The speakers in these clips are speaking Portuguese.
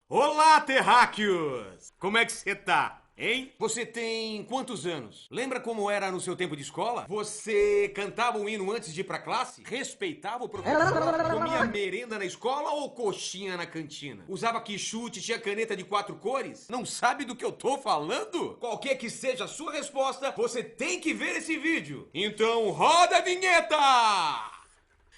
Olá, terráqueos! Como é que você tá? Hein? Você tem quantos anos? Lembra como era no seu tempo de escola? Você cantava um hino antes de ir pra classe? Respeitava o professor? Comia merenda na escola ou coxinha na cantina? Usava quichute, tinha caneta de 4 cores? Não sabe do que eu tô falando? Qualquer que seja a sua resposta, você tem que ver esse vídeo. Então roda a vinheta!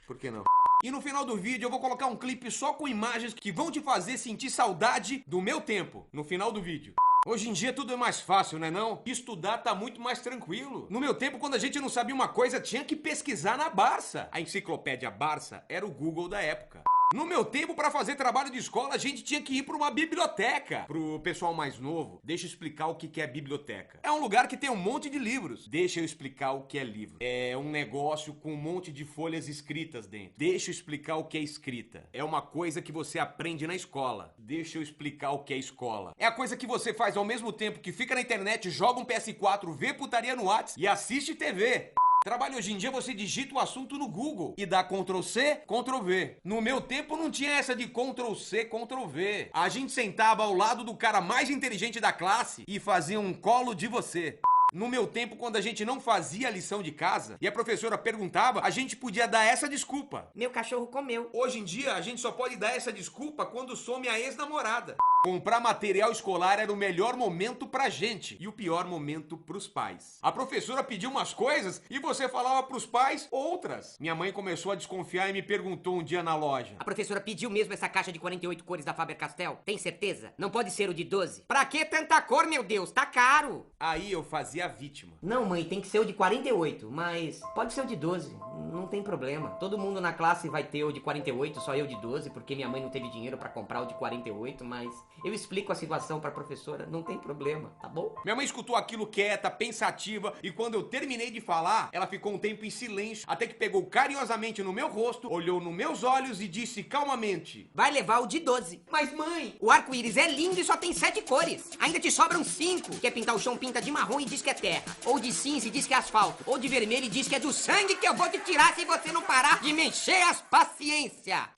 Por que não? E no final do vídeo eu vou colocar um clipe só com imagens que vão te fazer sentir saudade do meu tempo. No final do vídeo. Hoje em dia tudo é mais fácil, né não? Estudar tá muito mais tranquilo. No meu tempo, quando a gente não sabia uma coisa, tinha que pesquisar na Barça. A enciclopédia Barça era o Google da época. No meu tempo, para fazer trabalho de escola, a gente tinha que ir para uma biblioteca. Pro pessoal mais novo, deixa eu explicar o que é biblioteca. É um lugar que tem um monte de livros. Deixa eu explicar o que é livro. É um negócio com um monte de folhas escritas dentro. Deixa eu explicar o que é escrita. É uma coisa que você aprende na escola. Deixa eu explicar o que é escola. É a coisa que você faz ao mesmo tempo que fica na internet, joga um PS4, vê putaria no WhatsApp e assiste TV. Trabalho hoje em dia, você digita o assunto no Google e dá Ctrl+C, Ctrl+V. No meu tempo não tinha essa de Ctrl+C, Ctrl+V. A gente sentava ao lado do cara mais inteligente da classe e fazia um colo de você. No meu tempo, quando a gente não fazia a lição de casa e a professora perguntava, a gente podia dar essa desculpa. Meu cachorro comeu. Hoje em dia, a gente só pode dar essa desculpa quando some a ex-namorada. Comprar material escolar era o melhor momento pra gente e o pior momento pros pais. A professora pediu umas coisas e você falava pros pais outras. Minha mãe começou a desconfiar e me perguntou um dia na loja: A professora pediu mesmo essa caixa de 48 cores da Faber-Castell? Tem certeza? Não pode ser o de 12? Pra que tanta cor, meu Deus? Tá caro! Aí eu fazia a vítima. Não, mãe, tem que ser o de 48, mas pode ser o de 12. Não tem problema. Todo mundo na classe vai ter o de 48, só eu de 12, porque minha mãe não teve dinheiro pra comprar o de 48, mas eu explico a situação pra professora, não tem problema, tá bom? Minha mãe escutou aquilo quieta, pensativa, e quando eu terminei de falar, ela ficou um tempo em silêncio, até que pegou carinhosamente no meu rosto, olhou nos meus olhos e disse calmamente: Vai levar o de 12. Mas mãe, o arco-íris é lindo e só tem 7 cores. Ainda te sobram 5. Quer pintar o chão, pinta de marrom e diz que é terra. Ou de cinza e diz que é asfalto. Ou de vermelho e diz que é do sangue que eu vou te tirar se você não parar de me encher as paciência.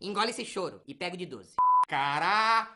Engole esse choro e pega o de 12. Caralho!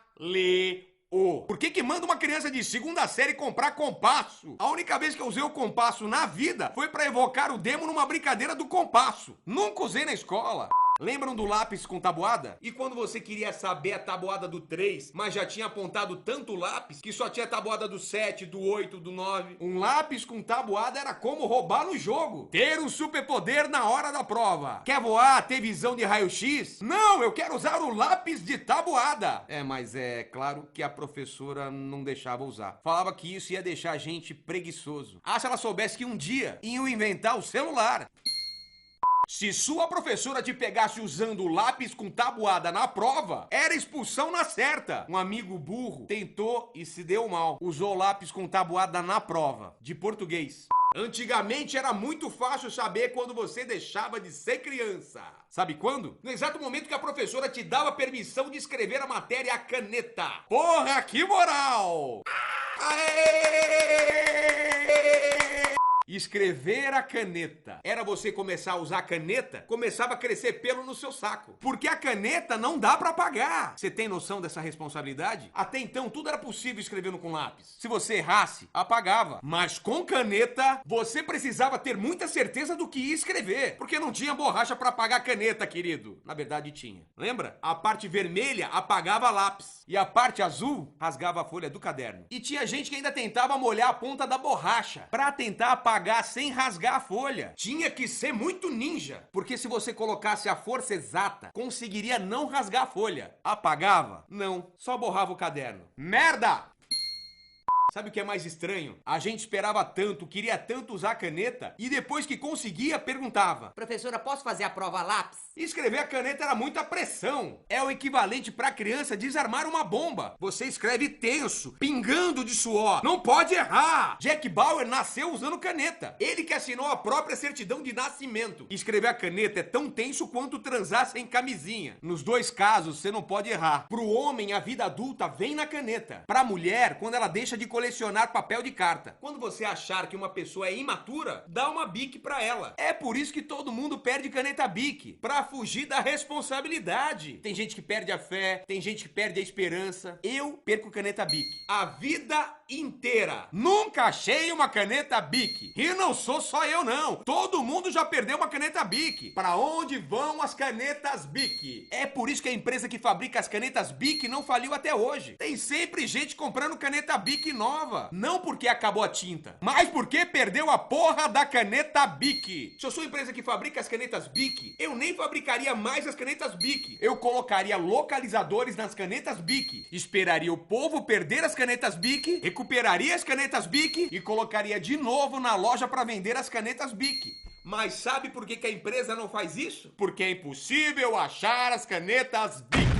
Por que manda uma criança de segunda série comprar compasso? A única vez que eu usei o compasso na vida foi pra evocar o demo numa brincadeira do compasso. Nunca usei na escola. Lembram do lápis com tabuada? E quando você queria saber a tabuada do 3, mas já tinha apontado tanto lápis que só tinha tabuada do 7, do 8, do 9? Um lápis com tabuada era como roubar no jogo. Ter um superpoder na hora da prova. Quer voar, ter visão de raio-x? Não, eu quero usar o lápis de tabuada. Mas é claro que a professora não deixava usar. Falava que isso ia deixar a gente preguiçoso. Se ela soubesse que um dia iam inventar o celular. Se sua professora te pegasse usando lápis com tabuada na prova, era expulsão na certa. Um amigo burro tentou e se deu mal. Usou lápis com tabuada na prova, de português. Antigamente era muito fácil saber quando você deixava de ser criança. Sabe quando? No exato momento que a professora te dava permissão de escrever a matéria à caneta. Porra, que moral! Aê! Escrever a caneta. Era você começar a usar a caneta, começava a crescer pelo no seu saco. Porque a caneta não dá pra apagar. Você tem noção dessa responsabilidade? Até então, tudo era possível escrevendo com lápis. Se você errasse, apagava. Mas com caneta, você precisava ter muita certeza do que ia escrever. Porque não tinha borracha pra apagar a caneta, querido. Na verdade, tinha. Lembra? A parte vermelha apagava lápis. E a parte azul rasgava a folha do caderno. E tinha gente que ainda tentava molhar a ponta da borracha pra tentar apagar sem rasgar a folha. Tinha que ser muito ninja, porque se você colocasse a força exata, conseguiria não rasgar a folha. Apagava? Não, só borrava o caderno. Merda! Sabe o que é mais estranho? A gente esperava tanto, queria tanto usar a caneta, e depois que conseguia, perguntava: Professora, posso fazer a prova a lápis? Escrever a caneta era muita pressão. É o equivalente pra criança desarmar uma bomba. Você escreve tenso, pingando de suor. Não pode errar! Jack Bauer nasceu usando caneta. Ele que assinou a própria certidão de nascimento. Escrever a caneta é tão tenso quanto transar sem camisinha. Nos dois casos, você não pode errar. Pro homem, a vida adulta vem na caneta. Pra mulher, quando ela deixa de colecionar papel de carta. Quando você achar que uma pessoa é imatura, dá uma Bic pra ela. É por isso que todo mundo perde caneta Bic, pra fugir da responsabilidade. Tem gente que perde a fé, tem gente que perde a esperança. Eu perco caneta Bic a vida inteira. Nunca achei uma caneta Bic. E não sou só eu não. Todo mundo já perdeu uma caneta Bic. Pra onde vão as canetas Bic? É por isso que a empresa que fabrica as canetas Bic não faliu até hoje. Tem sempre gente comprando caneta Bic nova. Não porque acabou a tinta, mas porque perdeu a porra da caneta Bic. Se eu sou a empresa que fabrica as canetas Bic, eu nem fabricaria mais as canetas Bic. Eu colocaria localizadores nas canetas Bic. Esperaria o povo perder as canetas Bic, recuperaria as canetas Bic e colocaria de novo na loja para vender as canetas Bic. Mas sabe por que a empresa não faz isso? Porque é impossível achar as canetas Bic.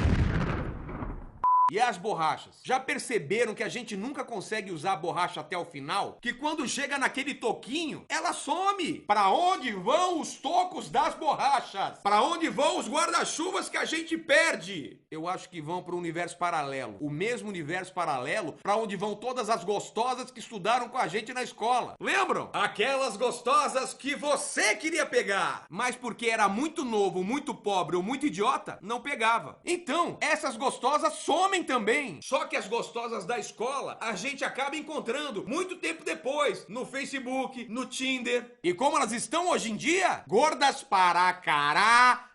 E as borrachas? Já perceberam que a gente nunca consegue usar a borracha até o final? Que quando chega naquele toquinho, ela some. Pra onde vão os tocos das borrachas? Pra onde vão os guarda-chuvas que a gente perde? Eu acho que vão para um universo paralelo. O mesmo universo paralelo pra onde vão todas as gostosas que estudaram com a gente na escola. Lembram? Aquelas gostosas que você queria pegar, mas porque era muito novo, muito pobre ou muito idiota, não pegava. Então, essas gostosas somem também. Só que as gostosas da escola a gente acaba encontrando muito tempo depois no Facebook, no Tinder. E como elas estão hoje em dia? Gordas para caralho.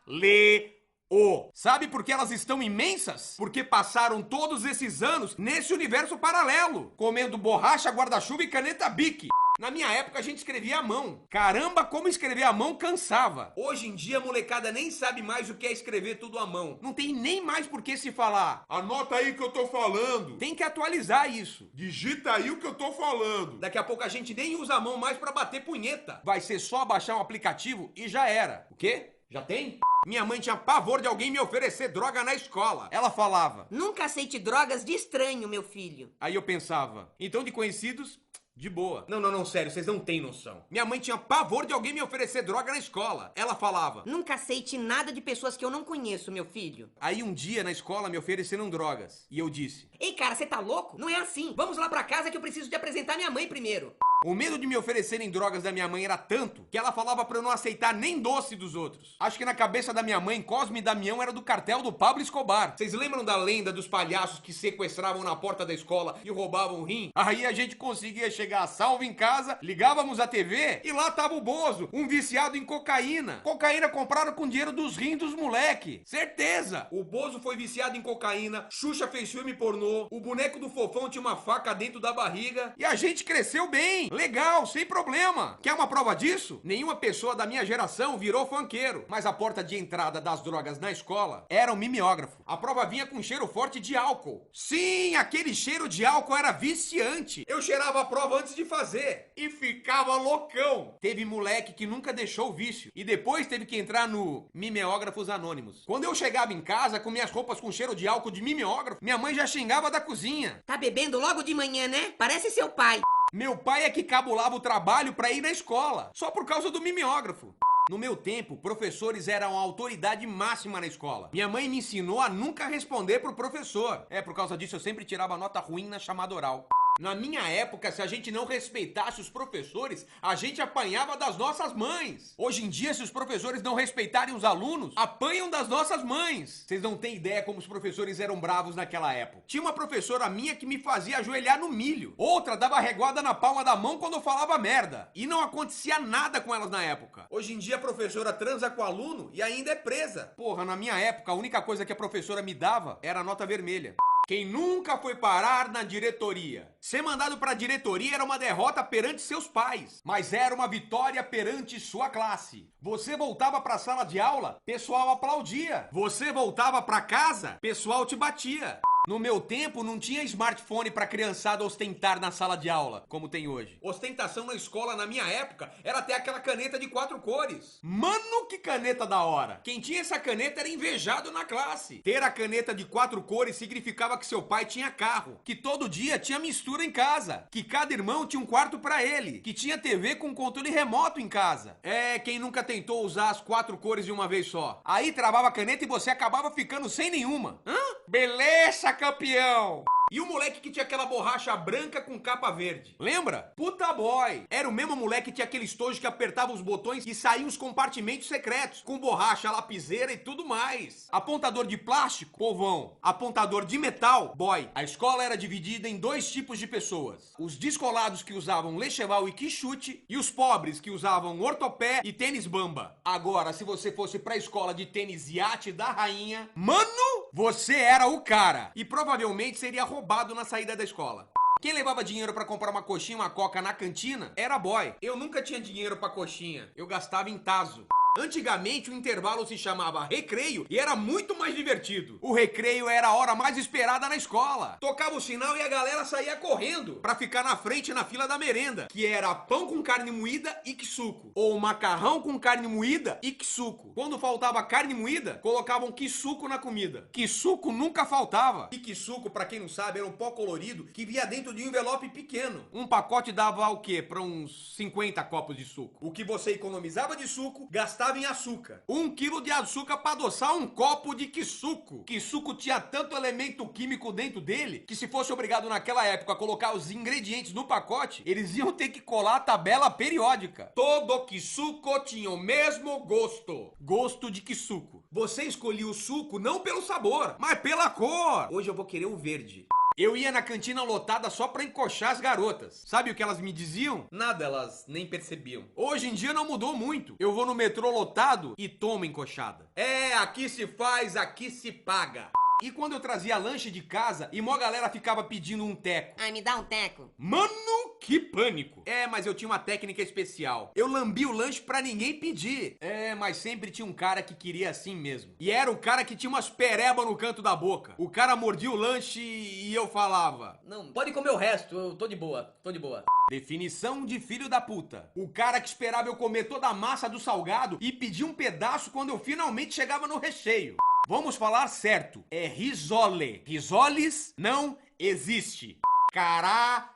Sabe por que elas estão imensas? Porque passaram todos esses anos nesse universo paralelo, comendo borracha, guarda-chuva e caneta Bic. Na minha época a gente escrevia à mão. Caramba, como escrever à mão cansava. Hoje em dia a molecada nem sabe mais o que é escrever tudo à mão. Não tem nem mais por que se falar. Anota aí o que eu tô falando. Tem que atualizar isso. Digita aí o que eu tô falando. Daqui a pouco a gente nem usa a mão mais pra bater punheta. Vai ser só baixar um aplicativo e já era. O quê? Já tem? Minha mãe tinha pavor de alguém me oferecer droga na escola. Ela falava: nunca aceite drogas de estranho, meu filho. Aí eu pensava: então de conhecidos, de boa. Não, sério, vocês não têm noção. Minha mãe tinha pavor de alguém me oferecer droga na escola. Ela falava: nunca aceite nada de pessoas que eu não conheço, meu filho. Aí um dia na escola me ofereceram drogas. E eu disse: ei, cara, você tá louco? Não é assim. Vamos lá pra casa que eu preciso te apresentar minha mãe primeiro. O medo de me oferecerem drogas da minha mãe era tanto que ela falava pra eu não aceitar nem doce dos outros. Acho que na cabeça da minha mãe, Cosme e Damião era do cartel do Pablo Escobar. Vocês lembram da lenda dos palhaços que sequestravam na porta da escola e roubavam o rim? Aí a gente conseguia chegar a salvo em casa, ligávamos a TV e lá tava o Bozo, um viciado em cocaína. Cocaína comprada com dinheiro dos rins dos moleque. Certeza! O Bozo foi viciado em cocaína, Xuxa fez filme pornô, o boneco do Fofão tinha uma faca dentro da barriga e a gente cresceu bem. Legal, sem problema. Quer uma prova disso? Nenhuma pessoa da minha geração virou funkeiro, mas a porta de entrada das drogas na escola era um mimeógrafo. A prova vinha com cheiro forte de álcool. Sim, aquele cheiro de álcool era viciante. Eu cheirava a prova antes de fazer e ficava loucão. Teve moleque que nunca deixou o vício e depois teve que entrar no Mimeógrafos Anônimos. Quando eu chegava em casa com minhas roupas com cheiro de álcool de mimeógrafo, minha mãe já xingava da cozinha. Tá bebendo logo de manhã, né? Parece seu pai. Meu pai é que cabulava o trabalho pra ir na escola, só por causa do mimeógrafo. No meu tempo, professores eram a autoridade máxima na escola. Minha mãe me ensinou a nunca responder pro professor. Por causa disso eu sempre tirava nota ruim na chamada oral. Na minha época, se a gente não respeitasse os professores, a gente apanhava das nossas mães. Hoje em dia, se os professores não respeitarem os alunos, apanham das nossas mães. Vocês não têm ideia como os professores eram bravos naquela época. Tinha uma professora minha que me fazia ajoelhar no milho. Outra dava reguada na palma da mão quando eu falava merda. E não acontecia nada com elas na época. Hoje em dia, a professora transa com o aluno e ainda é presa. Porra, na minha época, a única coisa que a professora me dava era a nota vermelha. Quem nunca foi parar na diretoria? Ser mandado pra diretoria era uma derrota perante seus pais, mas era uma vitória perante sua classe. Você voltava pra sala de aula, pessoal aplaudia. Você voltava pra casa, pessoal te batia. No meu tempo, não tinha smartphone pra criançada ostentar na sala de aula, como tem hoje. Ostentação na escola, na minha época, era ter aquela caneta de 4 cores. Mano, que caneta da hora! Quem tinha essa caneta era invejado na classe. Ter a caneta de 4 cores significava que seu pai tinha carro, que todo dia tinha mistura em casa, que cada irmão tinha um quarto pra ele, que tinha TV com controle remoto em casa. Quem nunca tentou usar as 4 cores de uma vez só? Aí travava a caneta e você acabava ficando sem nenhuma. Beleza, campeão! E o moleque que tinha aquela borracha branca com capa verde? Lembra? Puta boy! Era o mesmo moleque que tinha aquele estojo que apertava os botões e saía os compartimentos secretos, com borracha, lapiseira e tudo mais. Apontador de plástico? Povão. Apontador de metal? Boy. A escola era dividida em dois tipos de pessoas. Os descolados que usavam lecheval e quichute e os pobres que usavam ortopé e tênis bamba. Agora, se você fosse pra escola de tênis iate da rainha, mano, você era o cara. E provavelmente seria roubado na saída da escola. Quem levava dinheiro pra comprar uma coxinha, uma coca na cantina, era boy. Eu nunca tinha dinheiro pra coxinha. Eu gastava em tazo. Antigamente o intervalo se chamava recreio e era muito mais divertido. O recreio era a hora mais esperada na escola. Tocava o sinal e a galera saía correndo pra ficar na frente na fila da merenda, que era pão com carne moída e quisuco, ou macarrão com carne moída e quisuco. Quando faltava carne moída, colocavam quisuco na comida. Quisuco nunca faltava. E quisuco, pra quem não sabe, era um pó colorido que via dentro de um envelope pequeno. Um pacote dava o quê? Pra uns 50 copos de suco. O que você economizava de suco, gastava em açúcar. 1 quilo de açúcar para adoçar um copo de quisuco. Quisuco tinha tanto elemento químico dentro dele que se fosse obrigado naquela época a colocar os ingredientes no pacote, eles iam ter que colar a tabela periódica. Todo quisuco tinha o mesmo gosto. Gosto de quisuco. Você escolhia o suco não pelo sabor, mas pela cor. Hoje eu vou querer o verde. Eu ia na cantina lotada só pra encoxar as garotas. Sabe o que elas me diziam? Nada, elas nem percebiam. Hoje em dia não mudou muito. Eu vou no metrô lotado e tomo encoxada. É, aqui se faz, aqui se paga. E quando eu trazia lanche de casa e mó galera ficava pedindo um teco. Ai, me dá um teco. Mano, que pânico. É, mas eu tinha uma técnica especial. Eu lambia o lanche pra ninguém pedir. É, mas sempre tinha um cara que queria assim mesmo. E era o cara que tinha umas pereba no canto da boca. O cara mordia o lanche e eu falava: não, pode comer o resto, eu tô de boa, tô de boa. Definição de filho da puta. O cara que esperava eu comer toda a massa do salgado e pedir um pedaço quando eu finalmente chegava no recheio. Vamos falar certo. É risole. Risoles não existe. Caralho.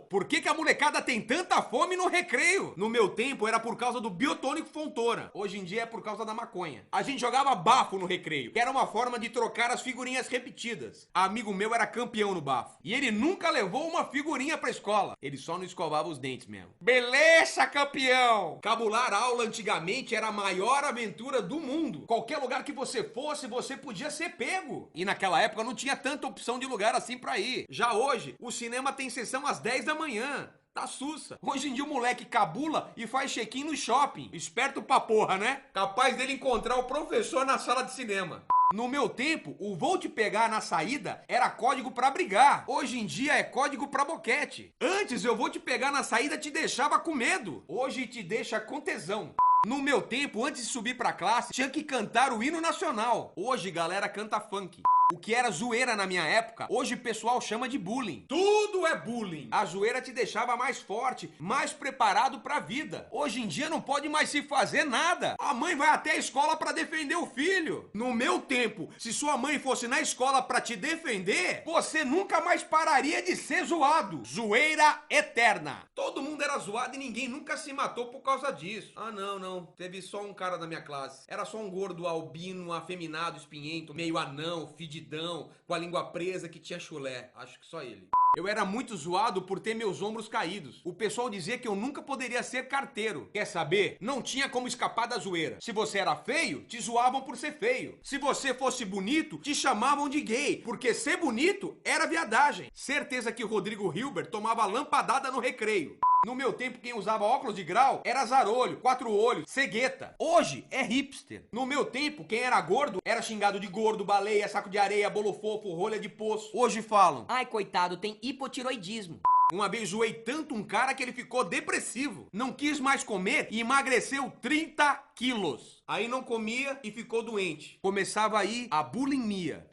Por que a molecada tem tanta fome no recreio? No meu tempo era por causa do biotônico Fontoura. Hoje em dia é por causa da maconha. A gente jogava bafo no recreio, que era uma forma de trocar as figurinhas repetidas. Amigo meu era campeão no bafo. E ele nunca levou uma figurinha pra escola. Ele só não escovava os dentes mesmo. Beleza, campeão! Cabular aula antigamente era a maior aventura do mundo. Qualquer lugar que você fosse, você podia ser pego. E naquela época não tinha tanta opção de lugar assim pra ir. Já hoje, o cinema tem sessão às 10 da manhã. Tá sussa. Hoje em dia o moleque cabula e faz check-in no shopping. Esperto pra porra, né? Capaz dele encontrar o professor na sala de cinema. No meu tempo, o vou te pegar na saída era código pra brigar. Hoje em dia é código pra boquete. Antes eu vou te pegar na saída te deixava com medo. Hoje te deixa com tesão. No meu tempo, antes de subir pra classe, tinha que cantar o hino nacional. Hoje, galera canta funk. O que era zoeira na minha época, hoje o pessoal chama de bullying. Tudo é bullying. A zoeira te deixava mais forte, mais preparado pra vida. Hoje em dia não pode mais se fazer nada. A mãe vai até a escola pra defender o filho. No meu tempo, se sua mãe fosse na escola pra te defender, você nunca mais pararia de ser zoado. Zoeira eterna. Todo mundo era zoado e ninguém nunca se matou por causa disso. Ah, não. Teve só um cara da minha classe. Era só um gordo albino, afeminado, espinhento, meio anão, fedidão, com a língua presa que tinha chulé. Acho que só ele. Eu era muito zoado por ter meus ombros caídos. O pessoal dizia que eu nunca poderia ser carteiro. Quer saber? Não tinha como escapar da zoeira. Se você era feio, te zoavam por ser feio. Se você fosse bonito, te chamavam de gay, porque ser bonito era viadagem. Certeza que o Rodrigo Hilbert tomava lampadada no recreio. No meu tempo, quem usava óculos de grau era zarolho, 4 olhos, cegueta. Hoje é hipster. No meu tempo, quem era gordo era xingado de gordo, baleia, saco de areia, bolo fofo, rolha de poço. Hoje falam: ai, coitado, tem hipotiroidismo. Uma vez zoei tanto um cara que ele ficou depressivo. Não quis mais comer e emagreceu 30 quilos. Aí não comia e ficou doente. Começava aí a bulimia.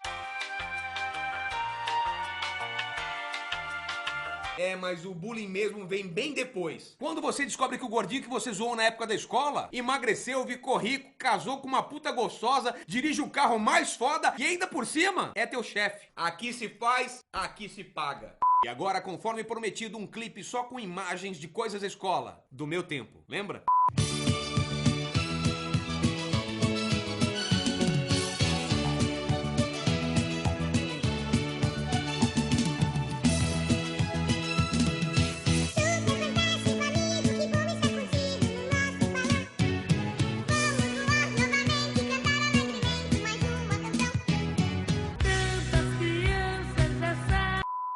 É, mas o bullying mesmo vem bem depois. Quando você descobre que o gordinho que você zoou na época da escola emagreceu, ficou rico, casou com uma puta gostosa, dirige o carro mais foda e ainda por cima é teu chefe. Aqui se faz, aqui se paga. E agora, conforme prometido, um clipe só com imagens de coisas da escola. Do meu tempo, lembra?